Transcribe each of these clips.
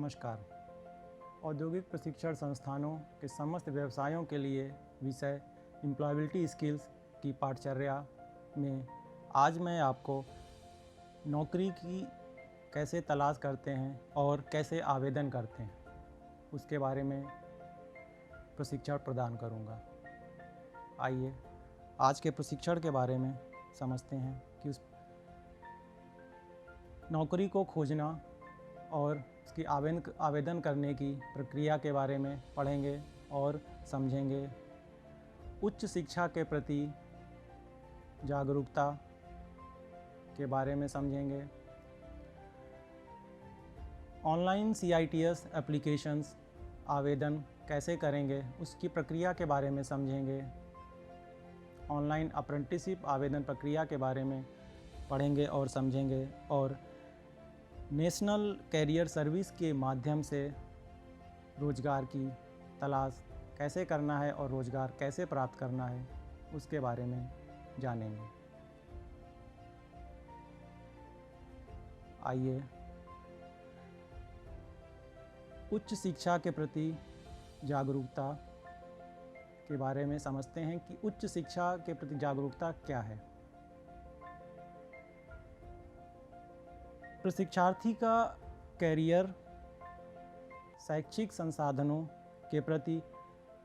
नमस्कार। औद्योगिक प्रशिक्षण संस्थानों के समस्त व्यवसायों के लिए विषय एम्प्लॉयबिलिटी स्किल्स की पाठचर्या में आज मैं आपको नौकरी की कैसे तलाश करते हैं और कैसे आवेदन करते हैं उसके बारे में प्रशिक्षण प्रदान करूंगा। आइए आज के प्रशिक्षण के बारे में समझते हैं कि उस नौकरी को खोजना और उसकी आवेदन करने की प्रक्रिया के बारे में पढ़ेंगे और समझेंगे। उच्च शिक्षा के प्रति जागरूकता के बारे में समझेंगे। ऑनलाइन CITS एप्लीकेशंस आवेदन कैसे करेंगे उसकी प्रक्रिया के बारे में समझेंगे। ऑनलाइन अप्रेंटिसशिप आवेदन प्रक्रिया के बारे में पढ़ेंगे और समझेंगे और नेशनल कैरियर सर्विस के माध्यम से रोज़गार की तलाश कैसे करना है और रोज़गार कैसे प्राप्त करना है उसके बारे में जानेंगे। आइए उच्च शिक्षा के प्रति जागरूकता के बारे में समझते हैं कि उच्च शिक्षा के प्रति जागरूकता क्या है। प्रशिक्षार्थी का कैरियर शैक्षिक संसाधनों के प्रति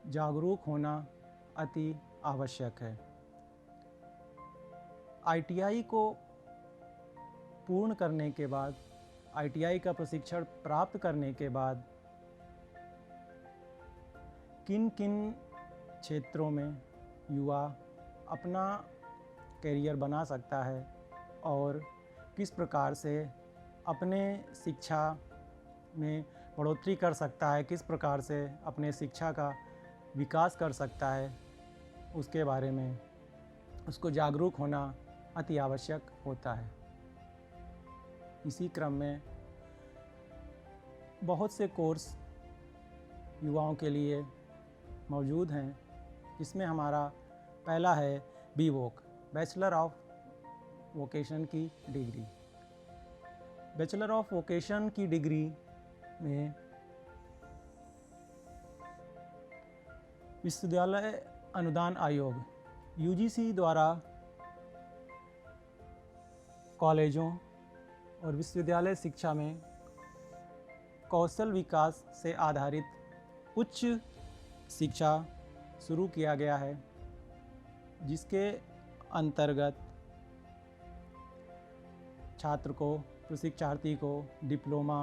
जागरूक होना अति आवश्यक है। ITI को पूर्ण करने के बाद, ITI का प्रशिक्षण प्राप्त करने के बाद किन किन क्षेत्रों में युवा अपना कैरियर बना सकता है और किस प्रकार से अपने शिक्षा में बढ़ोतरी कर सकता है, किस प्रकार से अपने शिक्षा का विकास कर सकता है, उसके बारे में उसको जागरूक होना अति आवश्यक होता है। इसी क्रम में बहुत से कोर्स युवाओं के लिए मौजूद हैं, जिसमें हमारा पहला है BVOC, बैचलर ऑफ वोकेशन की डिग्री। बैचलर ऑफ वोकेशन की डिग्री में विश्वविद्यालय अनुदान आयोग UGC द्वारा कॉलेजों और विश्वविद्यालय शिक्षा में कौशल विकास से आधारित उच्च शिक्षा शुरू किया गया है, जिसके अंतर्गत छात्र को, प्रशिक्षार्थी को डिप्लोमा,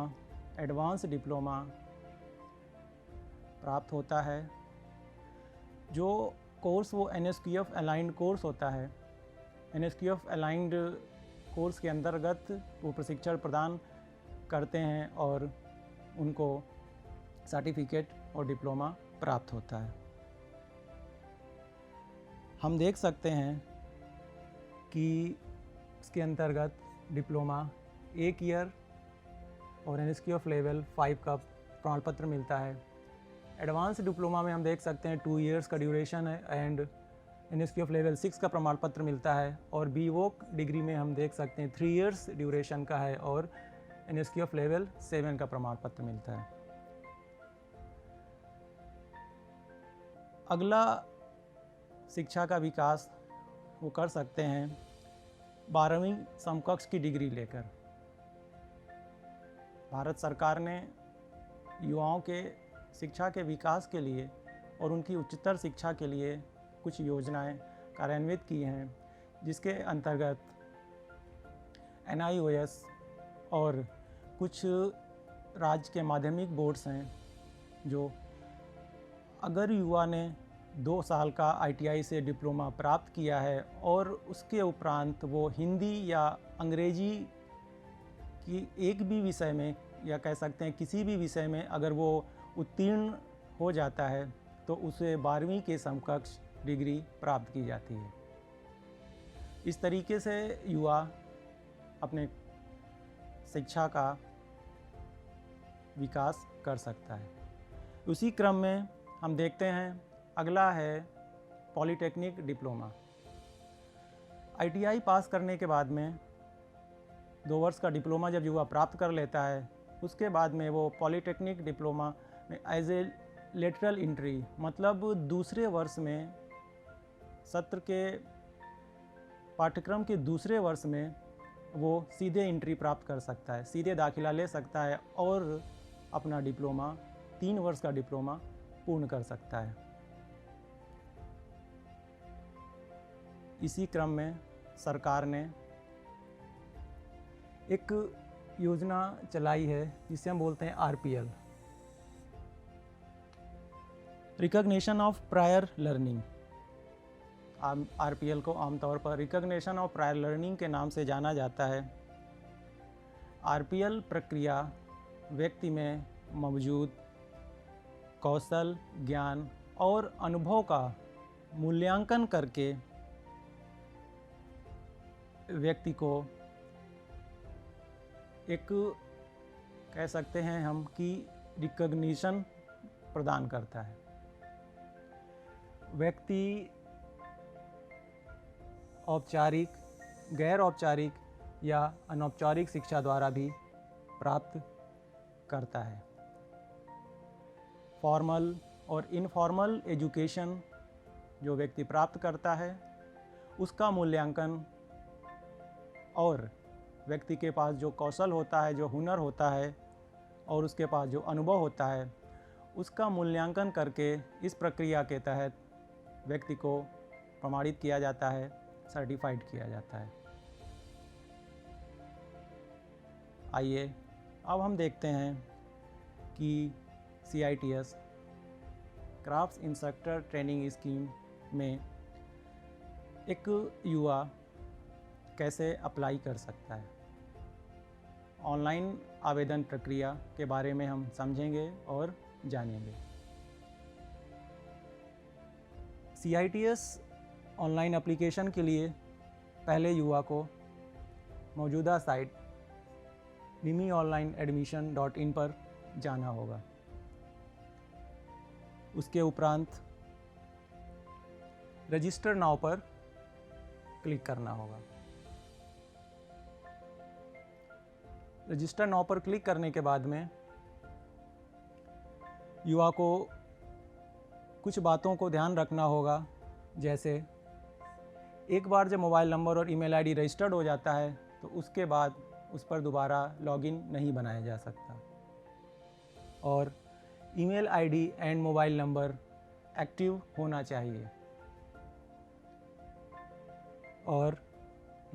एडवांस डिप्लोमा प्राप्त होता है। जो कोर्स वो NSQF अलाइंड कोर्स होता है। NSQF अलाइंड कोर्स के अंतर्गत वो प्रशिक्षण प्रदान करते हैं और उनको सर्टिफिकेट और डिप्लोमा प्राप्त होता है। हम देख सकते हैं कि इसके अंतर्गत डिप्लोमा 1 ईयर और NSQF लेवल 5 का प्रमाण पत्र मिलता है। एडवांस डिप्लोमा में हम देख सकते हैं 2 इयर्स का ड्यूरेशन है एंड NSQF लेवल 6 का प्रमाण पत्र मिलता है। और BVOC डिग्री में हम देख सकते हैं 3 इयर्स ड्यूरेशन का है और NSQF लेवल 7 का प्रमाण पत्र मिलता है। अगला शिक्षा का विकास वो कर सकते हैं 12वीं समकक्ष की डिग्री लेकर। भारत सरकार ने युवाओं के शिक्षा के विकास के लिए और उनकी उच्चतर शिक्षा के लिए कुछ योजनाएं कार्यान्वित की हैं, जिसके अंतर्गत NIOS और कुछ राज्य के माध्यमिक बोर्ड्स हैं, जो अगर युवा ने 2 साल का ITI से डिप्लोमा प्राप्त किया है और उसके उपरांत वो हिंदी या अंग्रेजी कि एक भी विषय में या कह सकते हैं किसी भी विषय में अगर वो उत्तीर्ण हो जाता है तो उसे 12वीं के समकक्ष डिग्री प्राप्त की जाती है। इस तरीके से युवा अपने शिक्षा का विकास कर सकता है। उसी क्रम में हम देखते हैं अगला है पॉलीटेक्निक डिप्लोमा। ITI पास करने के बाद में 2 वर्ष का डिप्लोमा जब युवा प्राप्त कर लेता है उसके बाद में वो पॉलीटेक्निक डिप्लोमा में एज ए लेटरल एंट्री, मतलब दूसरे वर्ष में, सत्र के पाठ्यक्रम के दूसरे वर्ष में वो सीधे एंट्री प्राप्त कर सकता है, सीधे दाखिला ले सकता है और अपना डिप्लोमा, 3 वर्ष का डिप्लोमा पूर्ण कर सकता है। इसी क्रम में सरकार ने एक योजना चलाई है जिसे हम बोलते हैं RPL, recognition of prior learning. RPL को आमतौर पर रिकॉग्निशन ऑफ प्रायर लर्निंग के नाम से जाना जाता है। RPL प्रक्रिया व्यक्ति में मौजूद कौशल, ज्ञान और अनुभव का मूल्यांकन करके व्यक्ति को एक, कह सकते हैं हम, कि रिकॉग्निशन प्रदान करता है। व्यक्ति औपचारिक, गैर औपचारिक या अनौपचारिक शिक्षा द्वारा भी प्राप्त करता है। फॉर्मल और इनफॉर्मल एजुकेशन जो व्यक्ति प्राप्त करता है उसका मूल्यांकन, और व्यक्ति के पास जो कौशल होता है, जो हुनर होता है और उसके पास जो अनुभव होता है, उसका मूल्यांकन करके इस प्रक्रिया के तहत व्यक्ति को प्रमाणित किया जाता है, सर्टिफाइड किया जाता है। आइए अब हम देखते हैं कि CITS crafts instructor training scheme में एक युवा कैसे अप्लाई कर सकता है। ऑनलाइन आवेदन प्रक्रिया के बारे में हम समझेंगे और जानेंगे। CITS ऑनलाइन एप्लीकेशन के लिए पहले युवा को मौजूदा साइट nimionlineadmission.in पर जाना होगा। उसके उपरांत रजिस्टर नाउ पर क्लिक करना होगा। रजिस्टर नाउ पर क्लिक करने के बाद में युवा को कुछ बातों को ध्यान रखना होगा, जैसे एक बार जब मोबाइल नंबर और ईमेल आईडी रजिस्टर्ड हो जाता है तो उसके बाद उस पर दोबारा लॉगिन नहीं बनाया जा सकता, और email ID and mobile number active होना चाहिए। और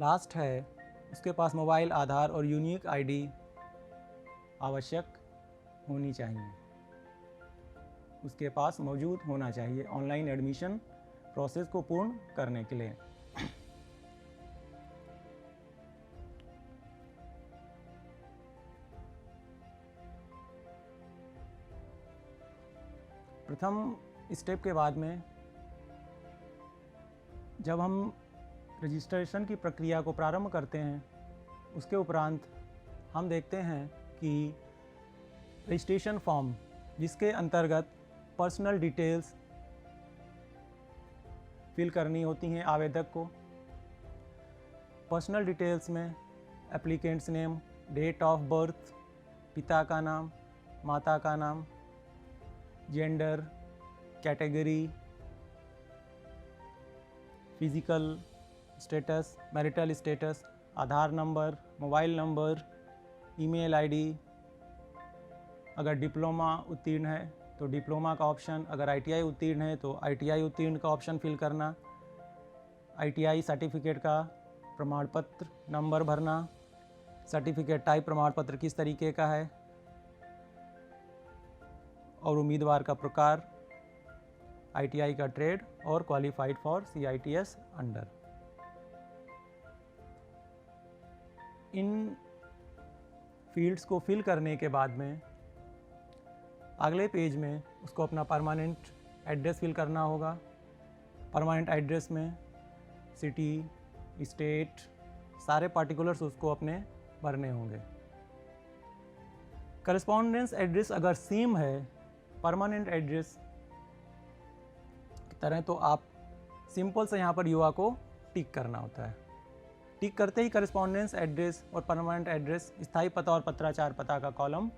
लास्ट है, उसके पास मोबाइल, आधार और यूनिक आईडी आवश्यक होनी चाहिए, उसके पास मौजूद होना चाहिए ऑनलाइन एडमिशन प्रोसेस को पूर्ण करने के लिए। प्रथम स्टेप के बाद में जब हम रजिस्ट्रेशन की प्रक्रिया को प्रारंभ करते हैं, उसके उपरांत हम देखते हैं कि रजिस्ट्रेशन फॉर्म, जिसके अंतर्गत पर्सनल डिटेल्स फिल करनी होती हैं आवेदक को। पर्सनल डिटेल्स में applicant's name, date of birth, पिता का नाम, माता का नाम, gender, category, physical status, marital status, Aadhaar number, mobile number, email ID, अगर डिप्लोमा उत्तीर्ण है तो डिप्लोमा का ऑप्शन, अगर ITI उत्तीर्ण है तो ITI उत्तीर्ण का ऑप्शन फिल करना, ITI सर्टिफिकेट का प्रमाण पत्र नंबर भरना, सर्टिफिकेट टाइप प्रमाण पत्र किस तरीके का है, और उम्मीदवार का प्रकार, ITI का ट्रेड और qualified for CITS under. In fields को फिल करने के बाद में अगले पेज में उसको अपना परमानेंट एड्रेस फिल करना होगा। परमानेंट एड्रेस में सिटी, स्टेट, सारे पार्टिकुलर्स उसको अपने भरने होंगे। करस्पॉन्डेंस एड्रेस अगर सेम है परमानेंट एड्रेस की तरह, तो आप सिंपल से यहाँ पर युवा को टिक करना होता है। टिक करते ही करस्पॉन्डेंस एड्रेस और परमानेंट एड्रेस, स्थायी पता और पत्राचार पता का कॉलम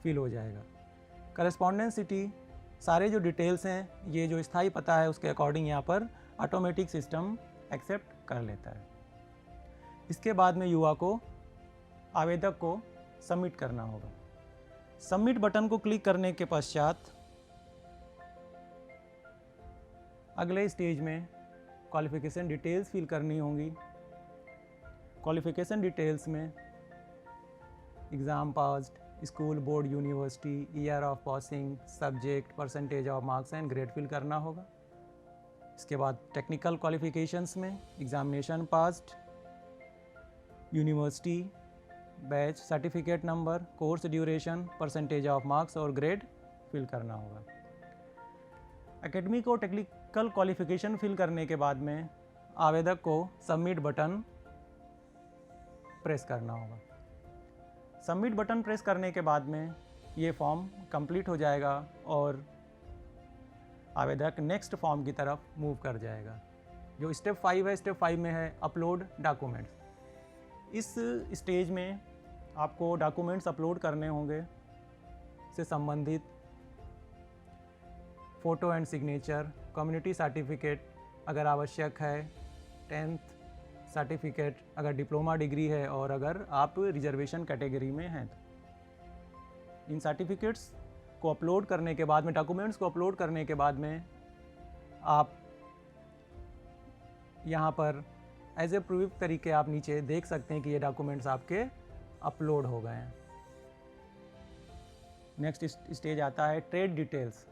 फिल हो जाएगा। करस्पॉन्डेंस सिटी सारे जो डिटेल्स हैं, ये जो स्थायी पता है उसके अकॉर्डिंग यहाँ पर ऑटोमेटिक सिस्टम एक्सेप्ट कर लेता है। इसके बाद में युवा को, आवेदक को सबमिट करना होगा। सबमिट बटन को क्लिक करने के पश्चात अगले स्टेज में क्वालिफिकेशन डिटेल्स फिल करनी होंगी। क्वालिफिकेशन डिटेल्स में exam passed, school, board, university, year of passing, subject, percentage of marks and grade fill करना होगा। इसके बाद टेक्निकल क्वालिफिकेशंस में examination passed, university, batch, certificate number, course duration, percentage of marks और grade fill करना होगा। Academic और technical qualification fill करने के बाद में आवेदक को सबमिट बटन प्रेस करना होगा। सबमिट बटन प्रेस करने के बाद में ये फॉर्म कंप्लीट हो जाएगा और आवेदक नेक्स्ट फॉर्म की तरफ मूव कर जाएगा। जो स्टेप 5 है, स्टेप 5 में है अपलोड डॉक्यूमेंट्स। इस स्टेज में आपको डॉक्यूमेंट्स अपलोड करने होंगे से संबंधित photo and signature, community certificate अगर आवश्यक है, 10th सर्टिफिकेट अगर डिप्लोमा डिग्री है और अगर आप रिजर्वेशन कैटेगरी में हैं तो। इन सर्टिफिकेट्स को अपलोड करने के बाद में, डॉक्यूमेंट्स को अपलोड करने के बाद में आप यहाँ पर एज ए प्रूफ तरीके आप नीचे देख सकते हैं कि ये डॉक्यूमेंट्स आपके अपलोड हो गए हैं। नेक्स्ट स्टेज आता है ट्रेड डिटेल्स।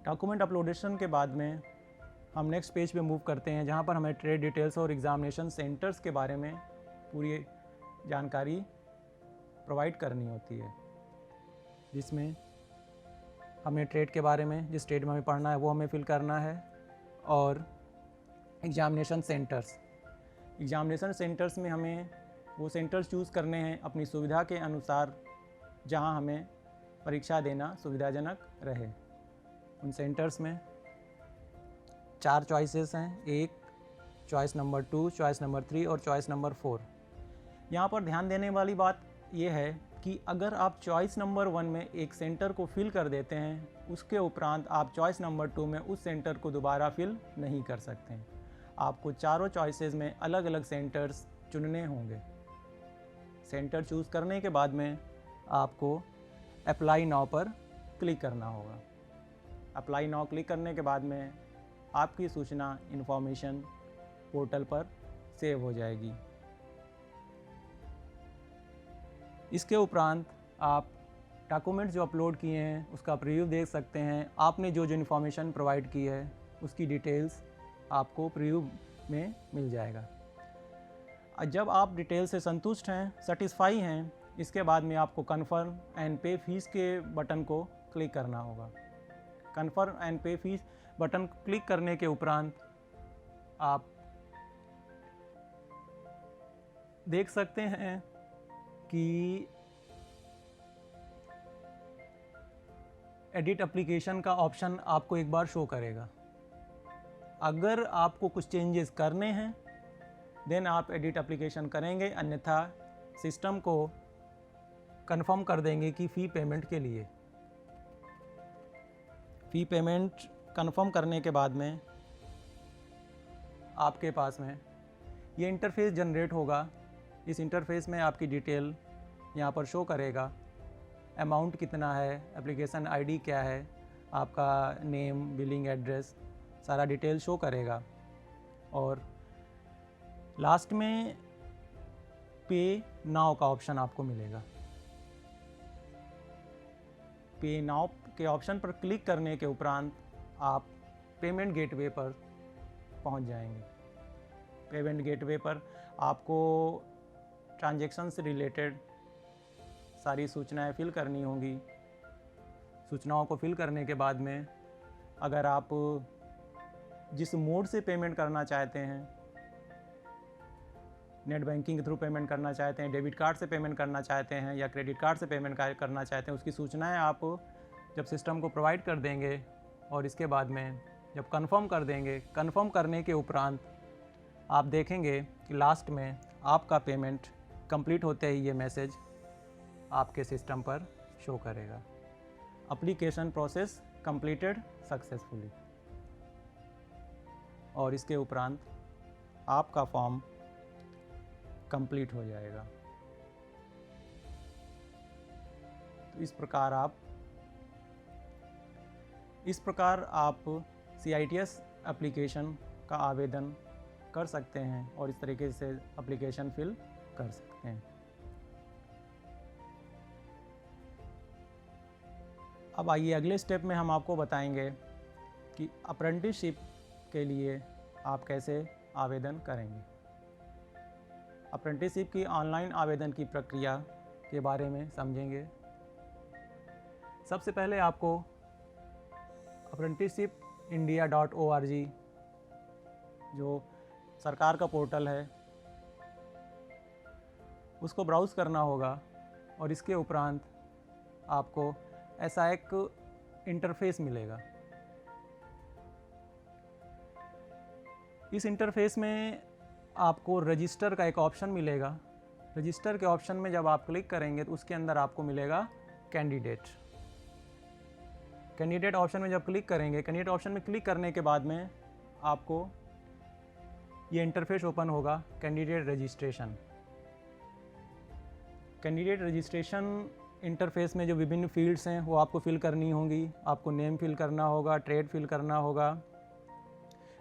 डॉक्यूमेंट अपलोडेशन के बाद में हम नेक्स्ट पेज पे मूव करते हैं, जहाँ पर हमें ट्रेड डिटेल्स और एग्जामिनेशन सेंटर्स के बारे में पूरी जानकारी प्रोवाइड करनी होती है, जिसमें हमें ट्रेड के बारे में, जिस ट्रेड में हमें पढ़ना है वो हमें फिल करना है, और एग्जामिनेशन सेंटर्स में हमें वो सेंटर्स चूज़ करने हैं अपनी सुविधा के अनुसार, जहाँ हमें परीक्षा देना सुविधाजनक रहे। उन सेंटर्स में 4 चॉइसेस हैं, 1, चॉइस नंबर 2, चॉइस नंबर 3 और चॉइस नंबर 4। यहाँ पर ध्यान देने वाली बात यह है कि अगर आप चॉइस नंबर 1 में एक सेंटर को फिल कर देते हैं, उसके उपरांत आप चॉइस नंबर 2 में उस सेंटर को दोबारा फिल नहीं कर सकते हैं। आपको चारों चॉइसेस में अलग अलग सेंटर्स चुनने होंगे। सेंटर चूज़ करने के बाद में आपको अप्लाई नाउ पर क्लिक करना होगा। अप्लाई नाउ क्लिक करने के बाद में आपकी सूचना इन्फॉर्मेशन पोर्टल पर सेव हो जाएगी। इसके उपरांत आप डॉक्यूमेंट जो अपलोड किए हैं उसका प्रीव्यू देख सकते हैं। आपने जो जो इन्फॉर्मेशन प्रोवाइड की है उसकी डिटेल्स आपको प्रीव्यू में मिल जाएगा। जब आप डिटेल से संतुष्ट हैं, सेटिस्फाई हैं, इसके बाद में आपको कन्फर्म एंड पे फीस के बटन को क्लिक करना होगा। कन्फर्म एंड पे फीस बटन क्लिक करने के उपरांत आप देख सकते हैं कि एडिट एप्लीकेशन का ऑप्शन आपको एक बार शो करेगा। अगर आपको कुछ चेंजेस करने हैं देन आप एडिट एप्लीकेशन करेंगे, अन्यथा सिस्टम को कंफर्म कर देंगे कि फ़ी पेमेंट के लिए। फ़ी पेमेंट कंफर्म करने के बाद में आपके पास में ये इंटरफेस जनरेट होगा। इस इंटरफेस में आपकी डिटेल यहाँ पर शो करेगा, अमाउंट कितना है, एप्लीकेशन आईडी क्या है, आपका नेम, बिलिंग एड्रेस, सारा डिटेल शो करेगा। और लास्ट में पे नाउ का ऑप्शन आपको मिलेगा। पे नाउ के ऑप्शन पर क्लिक करने के उपरांत आप पेमेंट गेटवे पर पहुंच जाएंगे। पेमेंट गेटवे पर आपको ट्रांजैक्शन से रिलेटेड सारी सूचनाएं फिल करनी होंगी। सूचनाओं को फिल करने के बाद में अगर आप जिस मोड से पेमेंट करना चाहते हैं, नेट बैंकिंग के थ्रू पेमेंट करना चाहते हैं, डेबिट कार्ड से पेमेंट करना चाहते हैं या क्रेडिट कार्ड से पेमेंट करना चाहते हैं, उसकी सूचनाएं आप जब सिस्टम को प्रोवाइड कर देंगे और इसके बाद में जब कंफर्म कर देंगे, कंफर्म करने के उपरांत आप देखेंगे कि लास्ट में आपका पेमेंट कंप्लीट होते ही ये मैसेज आपके सिस्टम पर शो करेगा। Application process completed successfully. और इसके उपरांत आपका फॉर्म कंप्लीट हो जाएगा। तो इस प्रकार आप CITS एप्लीकेशन का आवेदन कर सकते हैं और इस तरीके से एप्लीकेशन फिल कर सकते हैं। अब आइए अगले स्टेप में हम आपको बताएंगे कि अप्रेंटिसशिप के लिए आप कैसे आवेदन करेंगे। अप्रेंटिसशिप की ऑनलाइन आवेदन की प्रक्रिया के बारे में समझेंगे। सबसे पहले आपको apprenticeshipindia.org जो सरकार का पोर्टल है उसको ब्राउज़ करना होगा और इसके उपरांत आपको ऐसा एक इंटरफेस मिलेगा। इस इंटरफेस में आपको रजिस्टर का एक ऑप्शन मिलेगा। रजिस्टर के ऑप्शन में जब आप क्लिक करेंगे तो उसके अंदर आपको मिलेगा कैंडिडेट ऑप्शन में जब क्लिक करेंगे, कैंडिडेट ऑप्शन में क्लिक करने के बाद में आपको ये इंटरफेस ओपन होगा। कैंडिडेट रजिस्ट्रेशन इंटरफेस में जो विभिन्न फील्ड्स हैं वो आपको फिल करनी होंगी। आपको नेम फिल करना होगा, ट्रेड फिल करना होगा,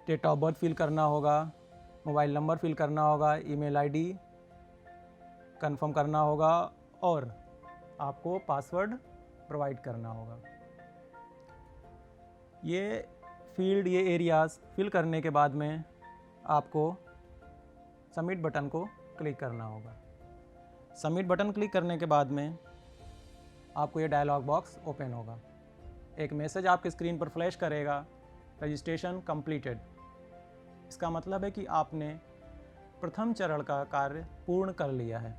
डेट ऑफ बर्थ फिल करना होगा, मोबाइल नंबर फिल करना होगा, ईमेल आईडी कंफर्म करना होगा और आपको पासवर्ड प्रोवाइड करना होगा। ये एरियाज़ फिल करने के बाद में आपको सबमिट बटन को क्लिक करना होगा। सबमिट बटन क्लिक करने के बाद में आपको ये डायलॉग बॉक्स ओपन होगा। एक मैसेज आपके स्क्रीन पर फ्लैश करेगा, रजिस्ट्रेशन कंप्लीटेड। इसका मतलब है कि आपने प्रथम चरण का कार्य पूर्ण कर लिया है।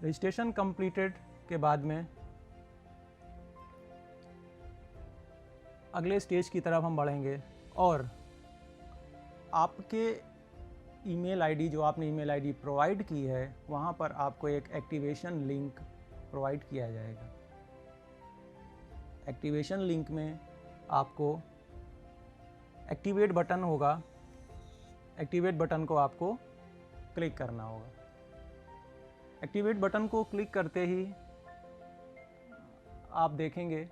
रजिस्ट्रेशन कंप्लीटेड के बाद में अगले स्टेज की तरफ हम बढ़ेंगे और आपके ईमेल आईडी जो आपने ईमेल आईडी प्रोवाइड की है वहाँ पर आपको एक एक्टिवेशन लिंक प्रोवाइड किया जाएगा। एक्टिवेशन लिंक में आपको एक्टिवेट बटन होगा। एक्टिवेट बटन को आपको क्लिक करना होगा। एक्टिवेट बटन को क्लिक करते ही आप देखेंगे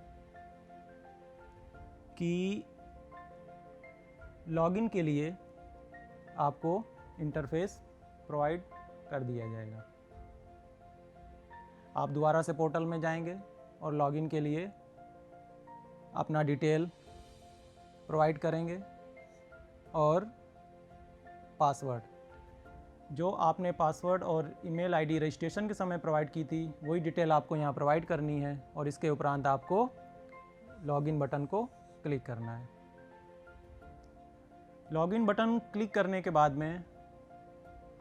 कि लॉगिन के लिए आपको इंटरफेस प्रोवाइड कर दिया जाएगा। आप दोबारा से पोर्टल में जाएंगे और लॉगिन के लिए अपना डिटेल प्रोवाइड करेंगे और पासवर्ड जो आपने पासवर्ड और ईमेल आईडी रजिस्ट्रेशन के समय प्रोवाइड की थी वही डिटेल आपको यहाँ प्रोवाइड करनी है और इसके उपरांत आपको लॉगिन बटन को क्लिक करना है। लॉगिन बटन क्लिक करने के बाद में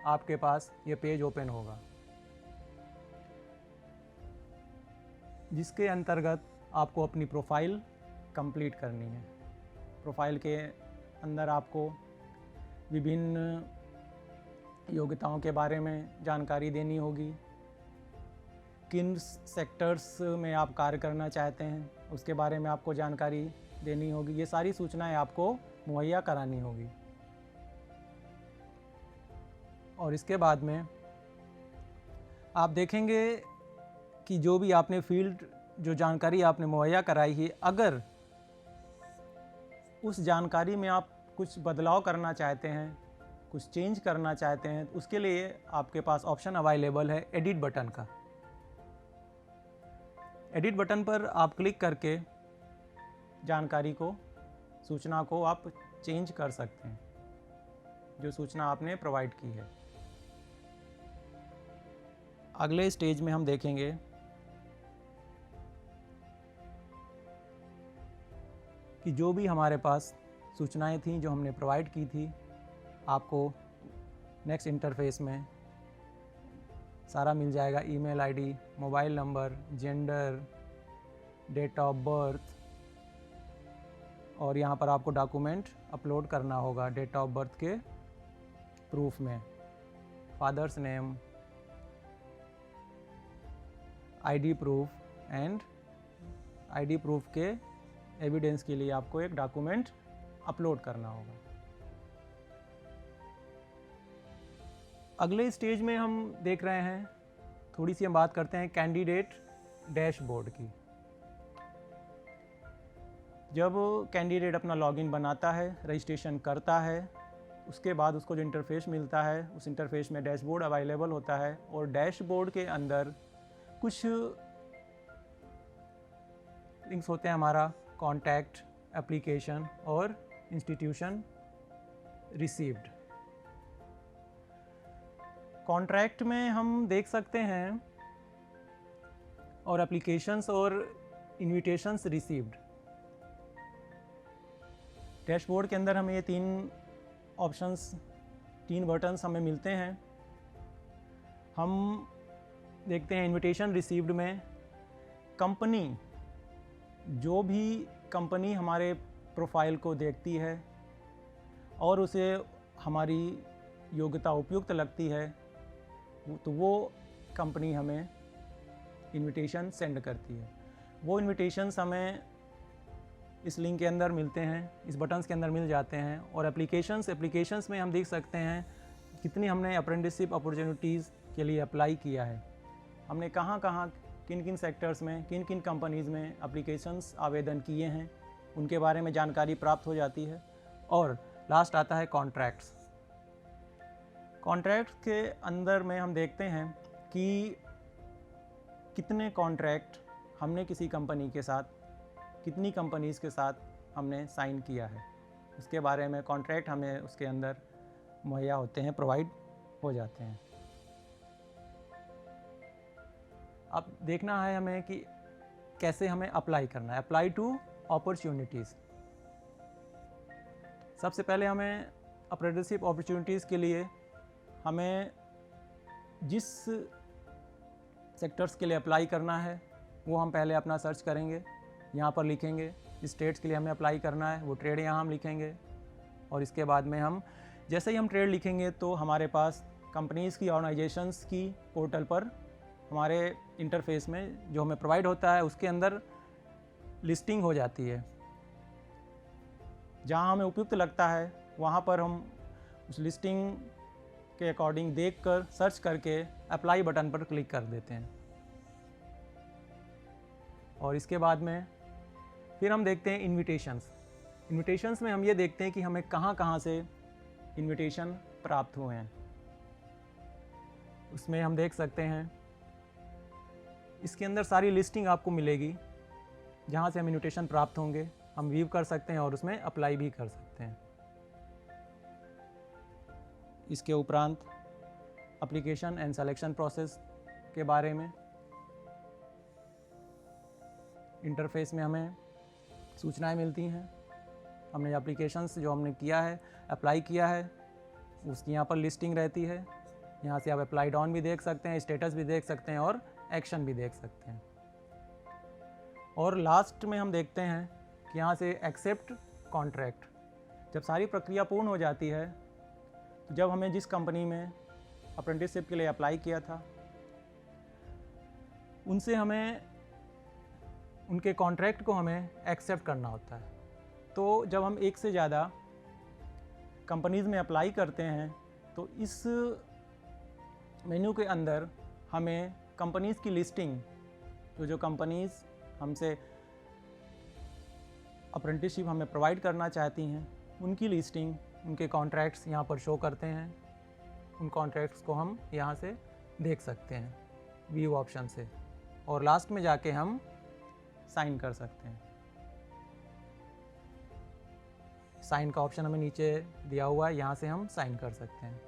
आपके पास ये पेज ओपन होगा जिसके अंतर्गत आपको अपनी प्रोफाइल कंप्लीट करनी है। प्रोफाइल के अंदर आपको विभिन्न योग्यताओं के बारे में जानकारी देनी होगी। किन सेक्टर्स में आप कार्य करना चाहते हैं उसके बारे में आपको जानकारी देनी होगी। ये सारी सूचनाएं आपको मुहैया करानी होगी और इसके बाद में आप देखेंगे कि जो भी आपने फील्ड जो जानकारी आपने मुहैया कराई है अगर उस जानकारी में आप कुछ बदलाव करना चाहते हैं, कुछ चेंज करना चाहते हैं तो उसके लिए आपके पास ऑप्शन अवेलेबल है एडिट बटन का। एडिट बटन पर आप क्लिक करके जानकारी को सूचना को आप चेंज कर सकते हैं जो सूचना आपने प्रोवाइड की है। अगले स्टेज में हम देखेंगे कि जो भी हमारे पास सूचनाएं थीं जो हमने प्रोवाइड की थी आपको नेक्स्ट इंटरफेस में सारा मिल जाएगा। Email ID, mobile number, gender, date of birth और यहाँ पर आपको डॉक्यूमेंट अपलोड करना होगा डेट ऑफ बर्थ के प्रूफ में। Father's name, ID proof and ID proof के एविडेंस के लिए आपको एक डॉक्यूमेंट अपलोड करना होगा। अगले स्टेज में हम देख रहे हैं, थोड़ी सी हम बात करते हैं कैंडिडेट डैशबोर्ड की। जब कैंडिडेट अपना लॉगिन बनाता है, रजिस्ट्रेशन करता है, उसके बाद उसको जो इंटरफेस मिलता है, उस इंटरफेस में डैशबोर्ड अवेलेबल होता है और डैशबोर्ड के अंदर कुछ लिंक्स होते हैं, हमारा कॉन्टैक्ट, एप्लीकेशन और इंस्टीट्यूशन रिसीव्ड। कॉन्ट्रैक्ट में हम देख सकते हैं और एप्लीकेशंस और इन्विटेशंस रिसीव्ड। डैशबोर्ड के अंदर हमें ये तीन बटन्स हमें मिलते हैं। हम देखते हैं इन्विटेशन रिसीव्ड में कंपनी, जो भी कंपनी हमारे प्रोफाइल को देखती है और उसे हमारी योग्यता उपयुक्त लगती है, तो वो कंपनी हमें इनविटेशन सेंड करती है। वो इनविटेशंस हमें इस लिंक के अंदर मिलते हैं, इस बटन्स के अंदर मिल जाते हैं। और एप्लीकेशंस में हम देख सकते हैं कितनी हमने अप्रेंटिसशिप अपॉर्चुनिटीज़ के लिए अप्लाई किया है, हमने कहाँ कहाँ किन किन सेक्टर्स में किन किन कंपनीज़ में एप्लीकेशंस आवेदन किए हैं, उनके बारे में जानकारी प्राप्त हो जाती है। और लास्ट आता है कॉन्ट्रैक्ट्स। कॉन्ट्रैक्ट के अंदर में हम देखते हैं कि कितने कॉन्ट्रैक्ट हमने किसी कंपनी के साथ, कितनी कंपनीज़ के साथ हमने साइन किया है, उसके बारे में कॉन्ट्रैक्ट हमें उसके अंदर मुहैया होते हैं, प्रोवाइड हो जाते हैं। अब देखना है हमें कि कैसे हमें अप्लाई करना है। Apply to opportunities. सबसे पहले हमें अप्रेंटिसशिप अपॉर्चुनिटीज़ के लिए हमें जिस सेक्टर्स के लिए अप्लाई करना है वो हम पहले अपना सर्च करेंगे, यहाँ पर लिखेंगे। स्टेट्स के लिए हमें अप्लाई करना है, वो ट्रेड यहाँ हम लिखेंगे। और इसके बाद में हम जैसे ही हम ट्रेड लिखेंगे तो हमारे पास कंपनीज़ की, ऑर्गेनाइजेशंस की पोर्टल पर हमारे इंटरफेस में जो हमें प्रोवाइड होता है उसके अंदर लिस्टिंग हो जाती है। जहाँ हमें उपयुक्त लगता है वहाँ पर हम उस लिस्टिंग के अकॉर्डिंग देखकर, सर्च करके अप्लाई बटन पर क्लिक कर देते हैं। और इसके बाद में फिर हम देखते हैं इन्विटेशंस में हम ये देखते हैं कि हमें कहाँ कहाँ से इन्विटेशन प्राप्त हुए हैं। उसमें हम देख सकते हैं, इसके अंदर सारी लिस्टिंग आपको मिलेगी जहाँ से हम इन्विटेशन प्राप्त होंगे, हम व्यू कर सकते हैं और उसमें अप्लाई भी कर सकते हैं। इसके उपरांत एप्लीकेशन एंड सिलेक्शन प्रोसेस के बारे में इंटरफेस में हमें सूचनाएं मिलती हैं। हमने एप्लीकेशंस जो हमने किया है, अप्लाई किया है, उसकी यहाँ पर लिस्टिंग रहती है। यहाँ से आप अप्लाइड ऑन भी देख सकते हैं, स्टेटस भी देख सकते हैं और एक्शन भी देख सकते हैं। और लास्ट में हम देखते हैं कि यहाँ से एक्सेप्ट कॉन्ट्रैक्ट। जब सारी प्रक्रिया पूर्ण हो जाती है, तो जब हमें जिस कंपनी में अप्रेंटिसशिप के लिए अप्लाई किया था, उनसे हमें उनके कॉन्ट्रैक्ट को हमें एक्सेप्ट करना होता है। तो जब हम एक से ज़्यादा कंपनीज़ में अप्लाई करते हैं तो इस मेन्यू के अंदर हमें कंपनीज़ की लिस्टिंग, जो कंपनीज़ हमसे अप्रेंटिसशिप हमें प्रोवाइड करना चाहती हैं, उनकी लिस्टिंग, उनके कॉन्ट्रैक्ट्स यहाँ पर शो करते हैं। उन कॉन्ट्रैक्ट्स को हम यहाँ से देख सकते हैं व्यू ऑप्शन से, और लास्ट में जाके हम साइन कर सकते हैं। साइन का ऑप्शन हमें नीचे दिया हुआ है, यहाँ से हम साइन कर सकते हैं।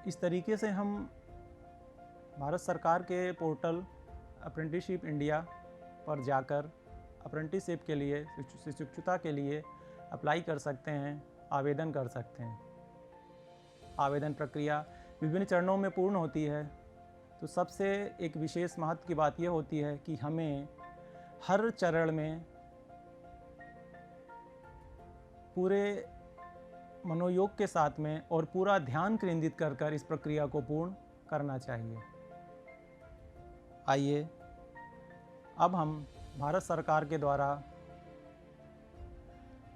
इस तरीके से हम भारत सरकार के पोर्टल अप्रेंटिसशिप इंडिया पर जाकर अप्रेंटिसशिप के लिए, शिक्षुता के लिए अप्लाई कर सकते हैं, आवेदन कर सकते हैं। आवेदन प्रक्रिया विभिन्न चरणों में पूर्ण होती है। तो सबसे एक विशेष महत्व की बात यह होती है कि हमें हर चरण में पूरे मनोयोग के साथ में और पूरा ध्यान केंद्रित कर इस प्रक्रिया को पूर्ण करना चाहिए। आइए अब हम भारत सरकार के द्वारा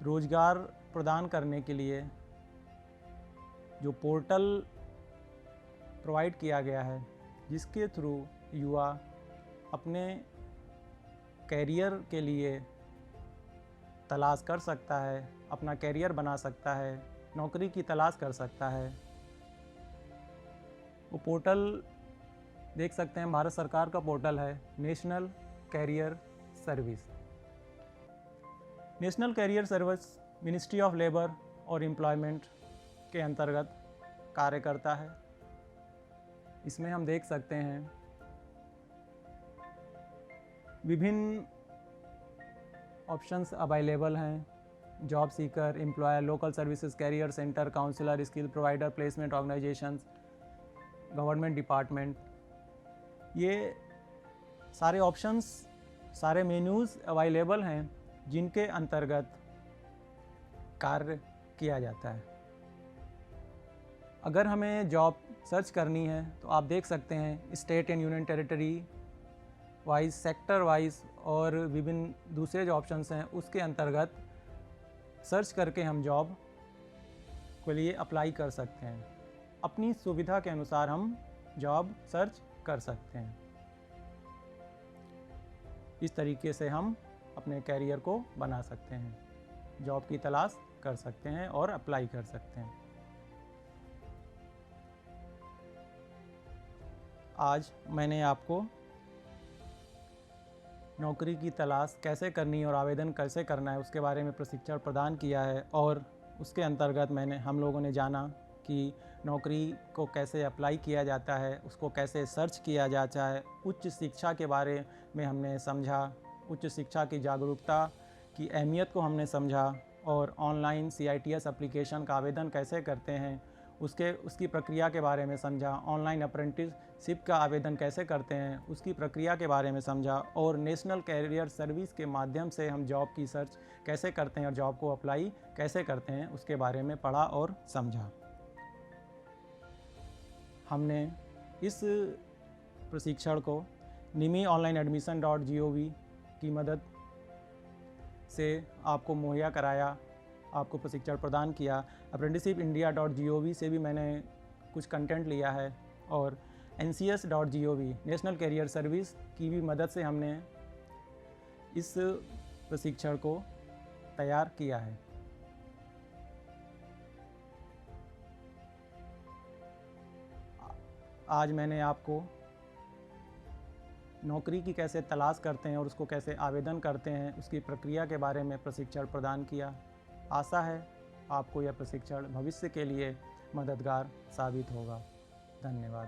रोजगार प्रदान करने के लिए जो पोर्टल प्रोवाइड किया गया है, जिसके थ्रू युवा अपने कैरियर के लिए तलाश कर सकता है, अपना कैरियर बना सकता है, नौकरी की तलाश कर सकता है। वो पोर्टल देख सकते हैं, भारत सरकार का पोर्टल है national career service. National career service ministry of labour और एम्प्लॉयमेंट के अंतर्गत कार्य करता है। इसमें हम देख सकते हैं विभिन्न ऑप्शंस अवेलेबल हैं, job seeker, employer, local services, career centre, counsellor, skill provider, placement organisations, government department. ये सारे ऑप्शंस, सारे मेन्यूज़ अवेलेबल हैं जिनके अंतर्गत कार्य किया जाता है। अगर हमें जॉब सर्च करनी है तो आप देख सकते हैं state and union territory wise, sector wise और विभिन्न दूसरे जो ऑप्शंस हैं उसके अंतर्गत सर्च करके हम जॉब के लिए अप्लाई कर सकते हैं। अपनी सुविधा के अनुसार हम जॉब सर्च कर सकते हैं। इस तरीके से हम अपने कैरियर को बना सकते हैं, जॉब की तलाश कर सकते हैं और अप्लाई कर सकते हैं। आज मैंने आपको नौकरी की तलाश कैसे करनी है और आवेदन कैसे करना है उसके बारे में प्रशिक्षण प्रदान किया है, और उसके अंतर्गत हम लोगों ने जाना कि नौकरी को कैसे अप्लाई किया जाता है, उसको कैसे सर्च किया जाता है। उच्च शिक्षा के बारे में हमने समझा, उच्च शिक्षा की जागरूकता की अहमियत को हमने समझा, और ऑनलाइन CITS एप्लीकेशन का आवेदन कैसे करते हैं उसकी प्रक्रिया के बारे में समझा। ऑनलाइन अप्रेंटिसशिप का आवेदन कैसे करते हैं उसकी प्रक्रिया के बारे में समझा, और नेशनल कैरियर सर्विस के माध्यम से हम जॉब की सर्च कैसे करते हैं और जॉब को अप्लाई कैसे करते हैं उसके बारे में पढ़ा और समझा। हमने इस प्रशिक्षण को NIMI-online-admission.gov की मदद से आपको मुहैया कराया, आपको प्रशिक्षण प्रदान किया। apprenticeshipindia.gov से भी मैंने कुछ कंटेंट लिया है, और NCS.gov नेशनल कैरियर सर्विस की भी मदद से हमने इस प्रशिक्षण को तैयार किया है। आज मैंने आपको नौकरी की कैसे तलाश करते हैं और उसको कैसे आवेदन करते हैं उसकी प्रक्रिया के बारे में प्रशिक्षण प्रदान किया। आशा है आपको यह प्रशिक्षण भविष्य के लिए मददगार साबित होगा। धन्यवाद।